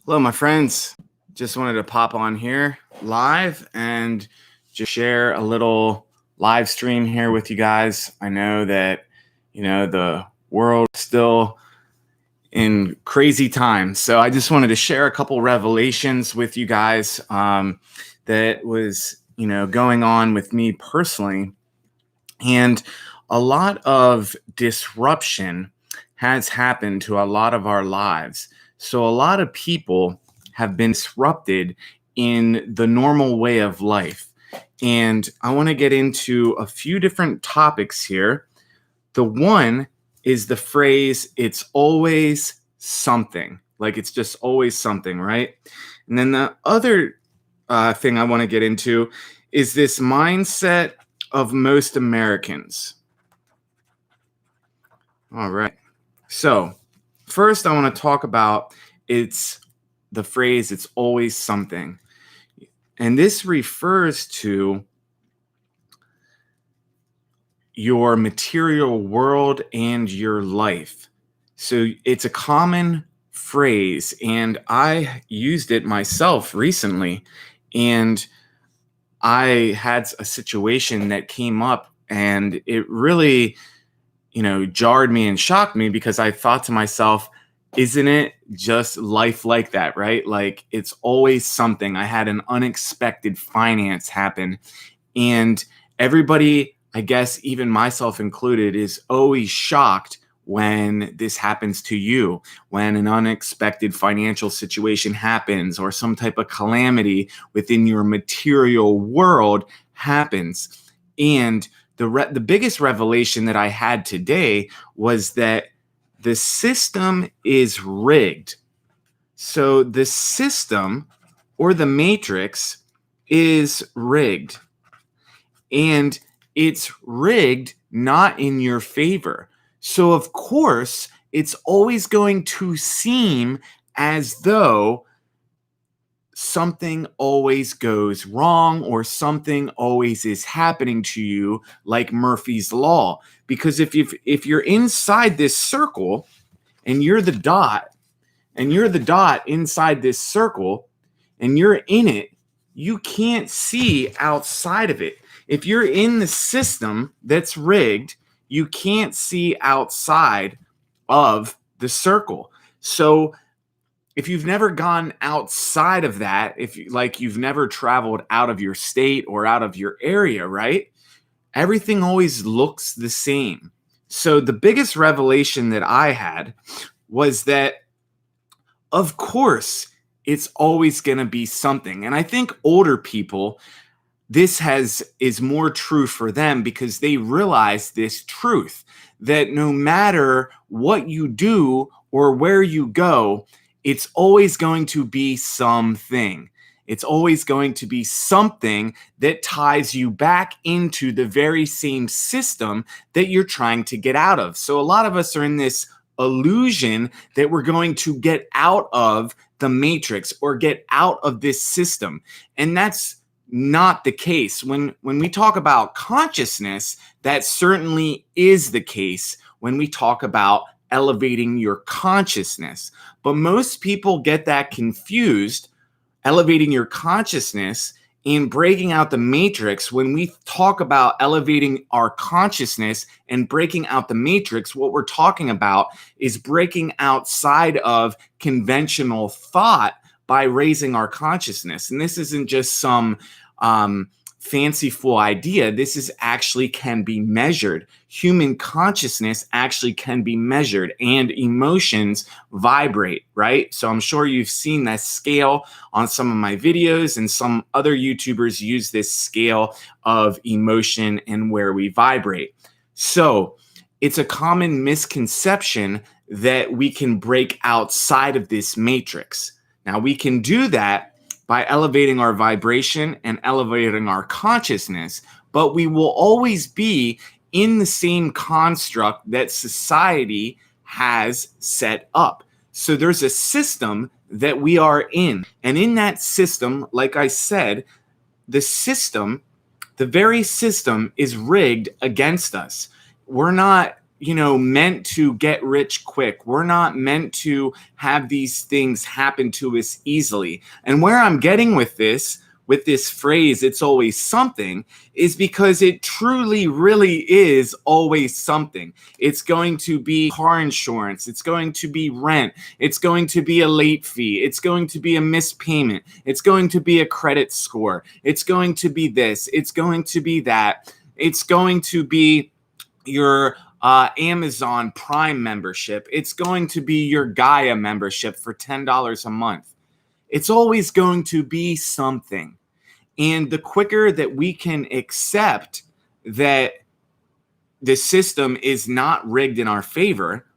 Hello, my friends. Just wanted to pop on here live and just share a little live stream here with you guys. I know that, the world is still in crazy times. So I just wanted to share a couple revelations with you guys that was, going on with me personally. And a lot of disruption has happened to a lot of our lives. So a lot of people have been disrupted in the normal way of life. And I want to get into a few different topics here. The one is the phrase, it's always something. Like it's just always something, right? And then the other thing I want to get into is this mindset of most Americans. All right. So, first, I want to talk about the phrase, it's always something. And this refers to your material world and your life. So, it's a common phrase, and I used it myself recently. And I had a situation that came up, and it really jarred me and shocked me because I thought to myself, isn't it just life like that, right? Like it's always something. I had an unexpected finance happen, and everybody, I guess, even myself included, is always shocked when this happens to you, when an unexpected financial situation happens or some type of calamity within your material world happens. And the biggest revelation that I had today was that the system is rigged. So the system or the matrix is rigged. And it's rigged not in your favor. So of course, it's always going to seem as though something always goes wrong or something always is happening to you, like Murphy's Law. Because if you're inside this circle and you're the dot inside this circle and you're in it, you can't see outside of it. If you're in the system that's rigged, you can't see outside of the circle. So if you've never gone outside of that, if you've never traveled out of your state or out of your area, right? Everything always looks the same. So the biggest revelation that I had was that, of course, it's always going to be something. And I think older people, this is more true for them because they realize this truth that no matter what you do or where you go, it's always going to be something. It's always going to be something that ties you back into the very same system that you're trying to get out of. So a lot of us are in this illusion that we're going to get out of the matrix or get out of this system. And that's not the case. When we talk about consciousness, that certainly is the case when we talk about elevating your consciousness. But most people get that confused, elevating your consciousness and breaking out the matrix. When we talk about elevating our consciousness and breaking out the matrix, what we're talking about is breaking outside of conventional thought by raising our consciousness. And this isn't just some fanciful idea. This is actually can be measured. Human consciousness actually can be measured, and emotions vibrate, right? So I'm sure you've seen that scale on some of my videos, and some other YouTubers use this scale of emotion and where we vibrate. So it's a common misconception that we can break outside of this matrix. Now we can do that by elevating our vibration and elevating our consciousness, but we will always be in the same construct that society has set up. So there's a system that we are in. And in that system, like I said, the very system is rigged against us. We're not, meant to get rich quick. We're not meant to have these things happen to us easily. And where I'm getting with this phrase, it's always something, is because it truly, really is always something. It's going to be car insurance. It's going to be rent. It's going to be a late fee. It's going to be a missed payment. It's going to be a credit score. It's going to be this. It's going to be that. It's going to be your Amazon Prime membership. It's going to be your Gaia membership for $10 a month. It's always going to be something. And the quicker that we can accept that the system is not rigged in our favor,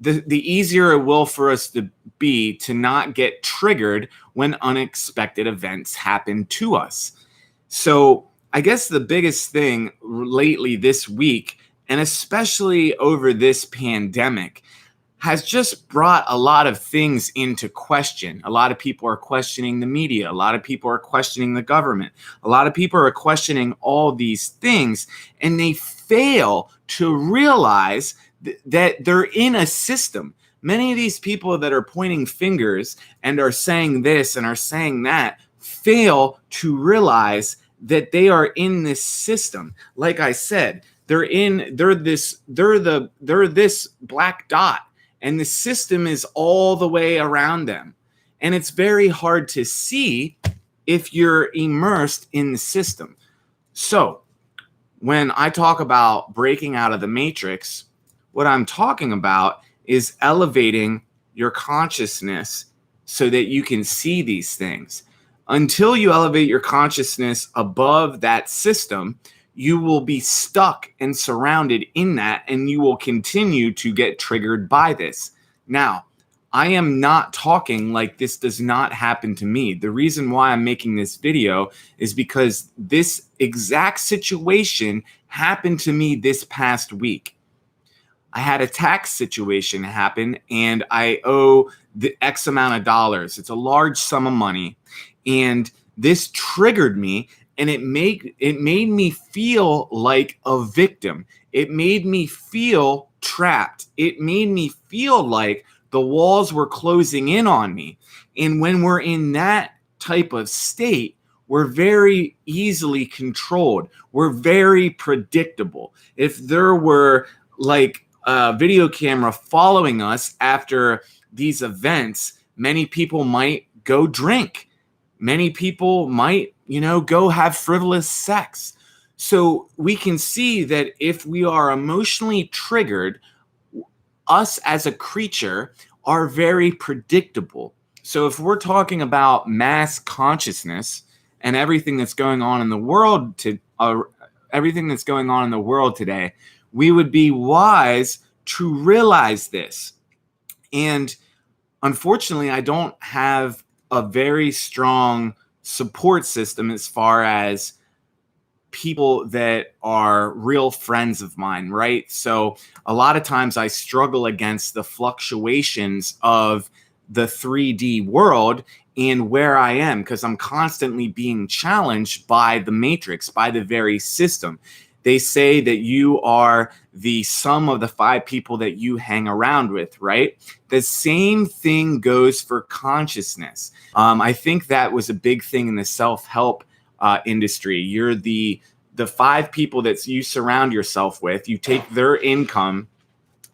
the easier it will for us to be to not get triggered when unexpected events happen to us. So I guess the biggest thing lately this week, and especially over this pandemic, has just brought a lot of things into question. A lot of people are questioning the media. A lot of people are questioning the government. A lot of people are questioning all these things, and they fail to realize that they're in a system. Many of these people that are pointing fingers and are saying this and are saying that fail to realize that they are in this system. Like I said, they're this black dot, and the system is all the way around them. And it's very hard to see if you're immersed in the system. So when I talk about breaking out of the matrix, what I'm talking about is elevating your consciousness so that you can see these things. Until you elevate your consciousness above that system, you will be stuck and surrounded in that, and you will continue to get triggered by this. Now, I am not talking like this does not happen to me. The reason why I'm making this video is because this exact situation happened to me this past week. I had a tax situation happen, and I owe the X amount of dollars. It's a large sum of money, and this triggered me. And it made me feel like a victim. It made me feel trapped. It made me feel like the walls were closing in on me. And when we're in that type of state, we're very easily controlled. We're very predictable. If there were like a video camera following us after these events, many people might go drink. Many people might go have frivolous sex. So we can see that if we are emotionally triggered, us as a creature are very predictable. So if we're talking about mass consciousness and everything that's going on in the world today, we would be wise to realize this. And unfortunately, I don't have a very strong support system as far as people that are real friends of mine, right? So a lot of times I struggle against the fluctuations of the 3D world and where I am, because I'm constantly being challenged by the matrix, by the very system. They say that you are the sum of the 5 people that you hang around with, right? The same thing goes for consciousness. I think that was a big thing in the self-help industry. You're the 5 people that you surround yourself with. You take their income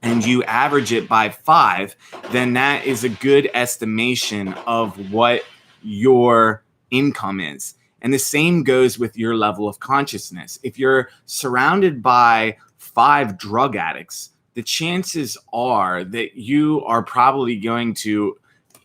and you average it by 5, then that is a good estimation of what your income is. And the same goes with your level of consciousness. If you're surrounded by 5 drug addicts, the chances are that you are probably going to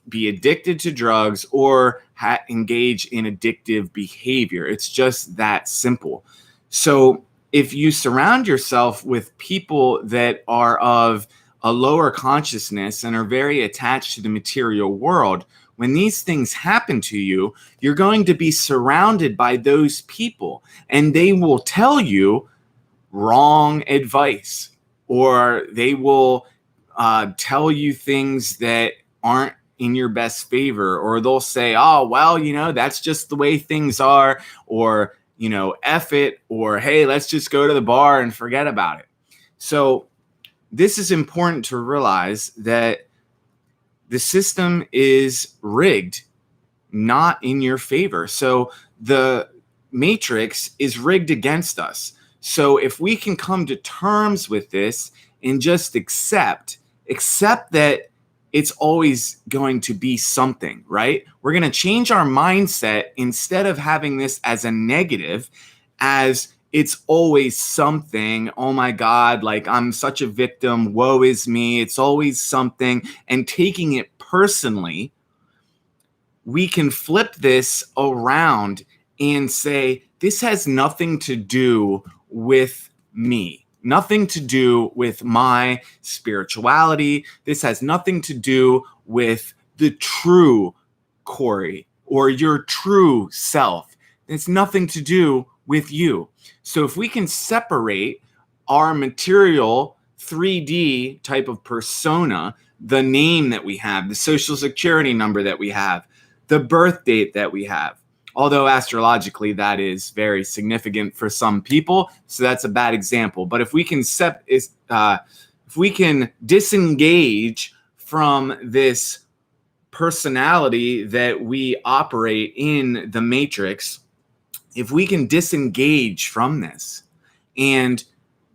be addicted to drugs or engage in addictive behavior. It's just that simple. So if you surround yourself with people that are of a lower consciousness and are very attached to the material world, when these things happen to you, you're going to be surrounded by those people, and they will tell you wrong advice, or they will tell you things that aren't in your best favor, or they'll say, oh, well, that's just the way things are, or, F it, or hey, let's just go to the bar and forget about it. So this is important to realize that the system is rigged, not in your favor. So the matrix is rigged against us. So if we can come to terms with this and just accept that it's always going to be something, right? We're going to change our mindset instead of having this as a negative, as it's always something. Oh my God, like I'm such a victim. Woe is me. It's always something. And taking it personally, we can flip this around and say, this has nothing to do with me, nothing to do with my spirituality. This has nothing to do with the true Corey or your true self. It's nothing to do with you. So if we can separate our material 3D type of persona, the name that we have, the social security number that we have, the birth date that we have, although astrologically that is very significant for some people, so that's a bad example. But if we can disengage from this personality that we operate in the matrix, if we can disengage from this and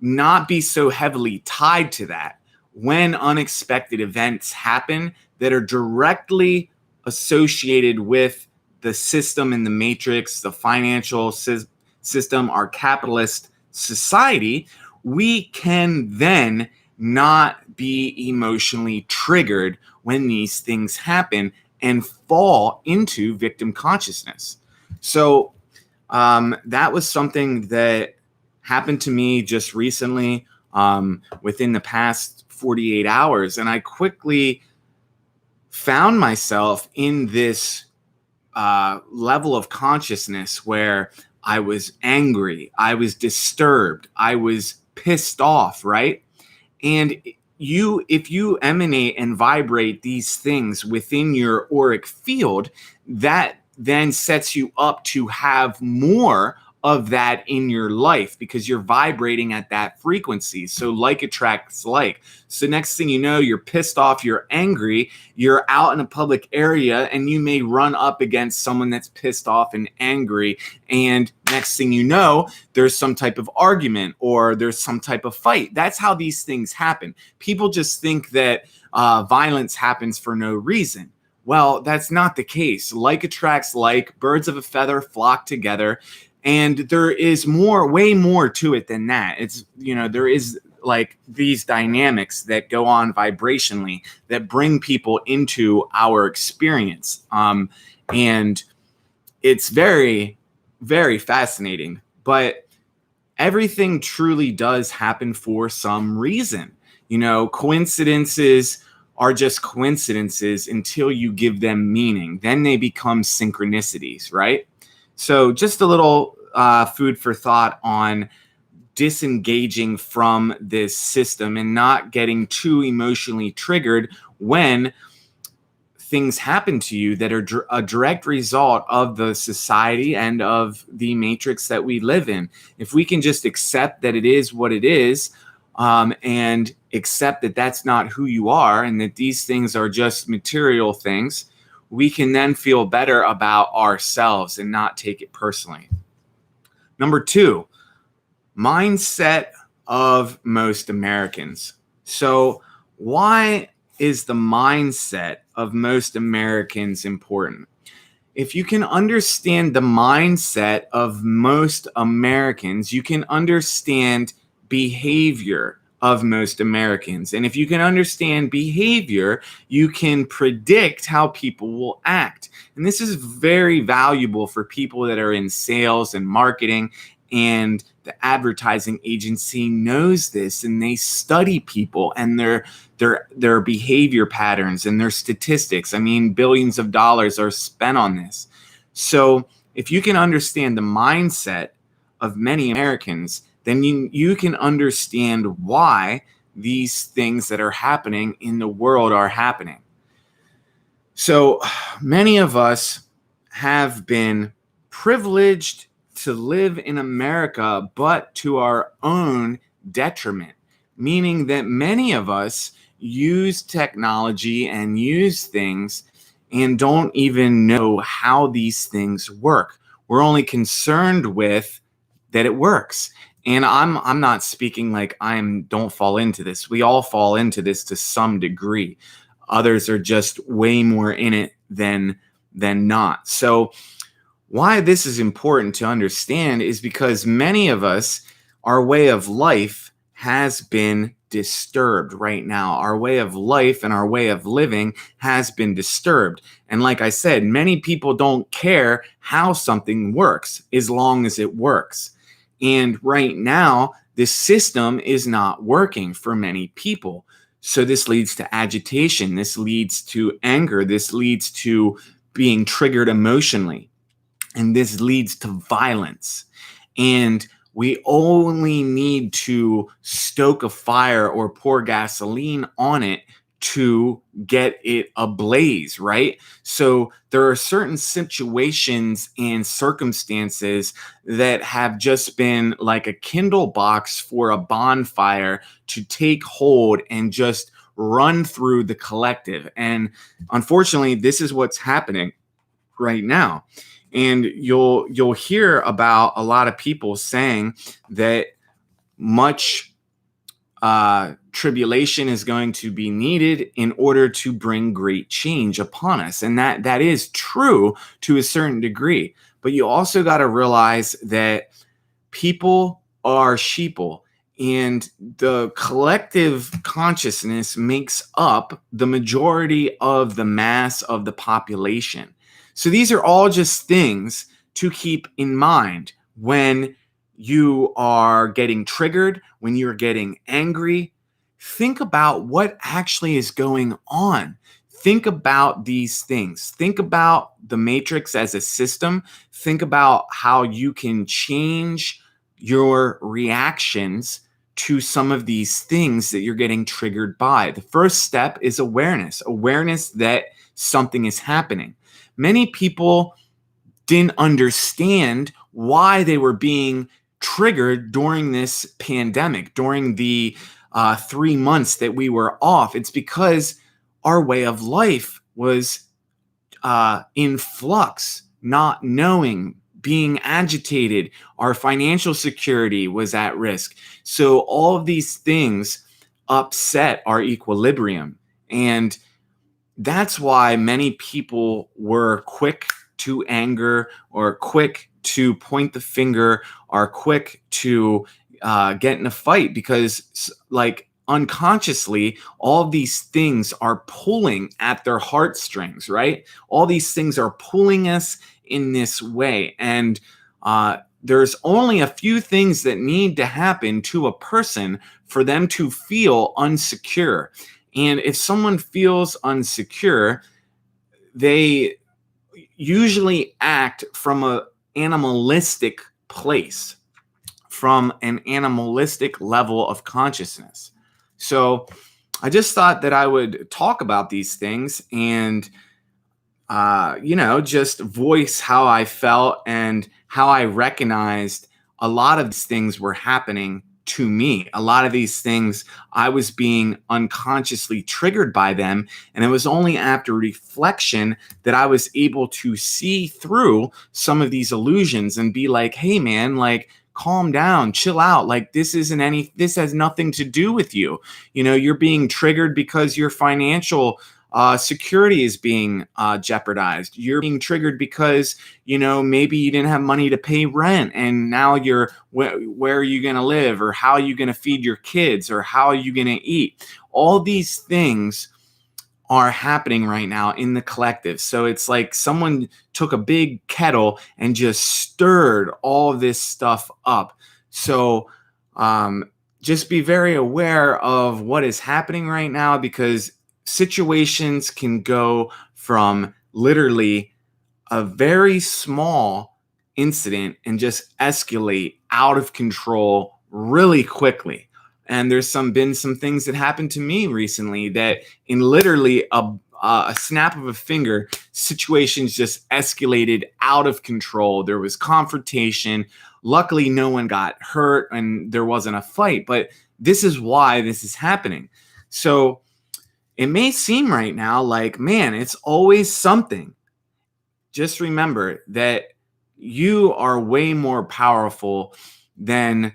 not be so heavily tied to that, when unexpected events happen that are directly associated with the system in the matrix, the financial system, our capitalist society, we can then not be emotionally triggered when these things happen and fall into victim consciousness. So that was something that happened to me just recently, within the past 48 hours. And I quickly found myself in this level of consciousness where I was angry, I was disturbed, I was pissed off, right? And if you emanate and vibrate these things within your auric field, that then sets you up to have more of that in your life because you're vibrating at that frequency. So like attracts like. So next thing you know, you're pissed off, you're angry, you're out in a public area, and you may run up against someone that's pissed off and angry. And next thing you know, there's some type of argument or there's some type of fight. That's how these things happen. People just think that violence happens for no reason. Well, that's not the case. Like attracts like, birds of a feather flock together. And there is way more to it than that. It's, there is like these dynamics that go on vibrationally that bring people into our experience. And it's very, very fascinating. But everything truly does happen for some reason. Coincidences are just coincidences until you give them meaning. Then they become synchronicities, right? So just a little food for thought on disengaging from this system and not getting too emotionally triggered when things happen to you that are a direct result of the society and of the matrix that we live in. If we can just accept that it is what it is, and accept that that's not who you are and that these things are just material things, we can then feel better about ourselves and not take it personally. Number 2, mindset of most Americans. So why is the mindset of most Americans important? If you can understand the mindset of most Americans, you can understand behavior of most Americans. And if you can understand behavior, you can predict how people will act. And this is very valuable for people that are in sales and marketing, and the advertising agency knows this, and they study people and their behavior patterns and their statistics. I mean, billions of dollars are spent on this. So if you can understand the mindset of many Americans, then you can understand why these things that are happening in the world are happening. So many of us have been privileged to live in America, but to our own detriment. meaning that many of us use technology and use things and don't even know how these things work. We're only concerned with that it works. And I'm not speaking like don't fall into this. We all fall into this to some degree. Others are just way more in it than not. So why this is important to understand is because many of us, our way of life has been disturbed right now. Our way of life and our way of living has been disturbed. And like I said, many people don't care how something works as long as it works. And right now, this system is not working for many people. So this leads to agitation. This leads to anger. This leads to being triggered emotionally. And this leads to violence. And we only need to stoke a fire or pour gasoline on it to get it ablaze, right? So there are certain situations and circumstances that have just been like a Kindle box for a bonfire to take hold and just run through the collective. And unfortunately, this is what's happening right now. And you'll hear about a lot of people saying that much tribulation is going to be needed in order to bring great change upon us. And that is true to a certain degree. But you also got to realize that people are sheeple, and the collective consciousness makes up the majority of the mass of the population. So these are all just things to keep in mind when you are getting triggered, when you're getting angry. Think about what actually is going on. Think about these things. Think about the matrix as a system. Think about how you can change your reactions to some of these things that you're getting triggered by. The first step is awareness that something is happening. Many people didn't understand why they were being triggered during this pandemic, during the 3 months that we were off. It's because our way of life was in flux, not knowing, being agitated. Our financial security was at risk. So all of these things upset our equilibrium. And that's why many people were quick to anger, or quick to point the finger, or quick to get in a fight, because like unconsciously, all of these things are pulling at their heartstrings, right? All these things are pulling us in this way. And there's only a few things that need to happen to a person for them to feel unsecure. And if someone feels unsecure, they usually act from an animalistic place, from an animalistic level of consciousness. So I just thought that I would talk about these things and, just voice how I felt and how I recognized a lot of these things were happening to me. A lot of these things, I was being unconsciously triggered by them. And it was only after reflection that I was able to see through some of these illusions and be like, hey, man, like, calm down, chill out. Like, this has nothing to do with you. You're being triggered because your financial security is being jeopardized. You're being triggered because, maybe you didn't have money to pay rent, and now where are you going to live, or how are you going to feed your kids, or how are you going to eat? All these things are happening right now in the collective. So it's like someone took a big kettle and just stirred all of this stuff up. So just be very aware of what is happening right now, because situations can go from literally a very small incident and just escalate out of control really quickly. And there's been some things that happened to me recently that in literally a snap of a finger, situations just escalated out of control. There was confrontation. Luckily, no one got hurt and there wasn't a fight. But this is why this is happening. So it may seem right now like, man, it's always something. Just remember that you are way more powerful than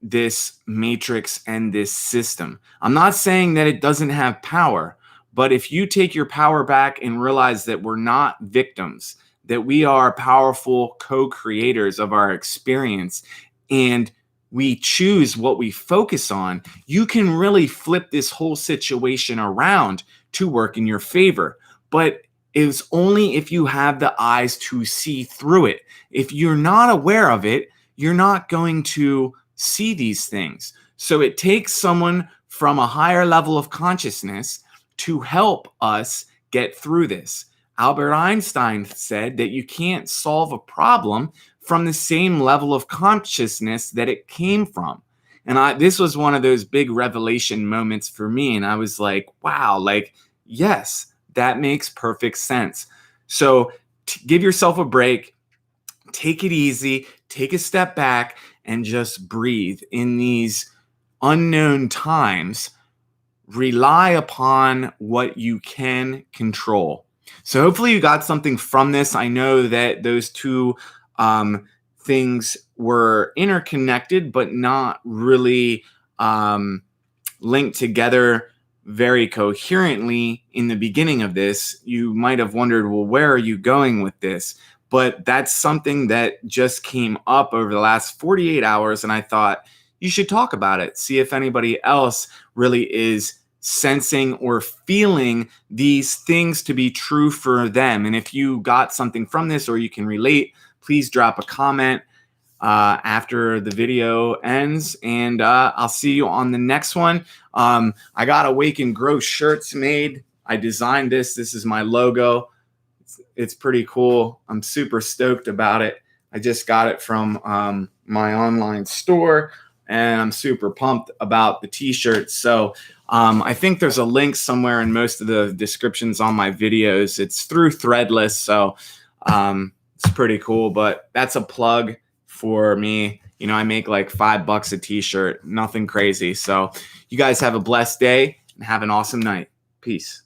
this matrix and this system. I'm not saying that it doesn't have power, but if you take your power back and realize that we're not victims, that we are powerful co-creators of our experience, and we choose what we focus on, you can really flip this whole situation around to work in your favor. But it's only if you have the eyes to see through it. If you're not aware of it, you're not going to see these things. So it takes someone from a higher level of consciousness to help us get through this. Albert Einstein said that you can't solve a problem from the same level of consciousness that it came from. And this was one of those big revelation moments for me. And I was like, wow, like, yes, that makes perfect sense. So give yourself a break, take it easy, take a step back, and just breathe. In these unknown times, rely upon what you can control. So hopefully you got something from this. I know that those two things were interconnected, but not really linked together very coherently in the beginning of this. You might have wondered, well, where are you going with this? But that's something that just came up over the last 48 hours. And I thought you should talk about it. See if anybody else really is sensing or feeling these things to be true for them. And if you got something from this or you can relate, please drop a comment after the video ends, and I'll see you on the next one. I got Awake and Grow shirts made. I designed this. This is my logo. It's pretty cool. I'm super stoked about it. I just got it from my online store, and I'm super pumped about the t-shirts. So I think there's a link somewhere in most of the descriptions on my videos. It's through Threadless, so it's pretty cool. But that's a plug for me. You know, I make like $5 a t-shirt, nothing crazy. So you guys have a blessed day and have an awesome night. Peace.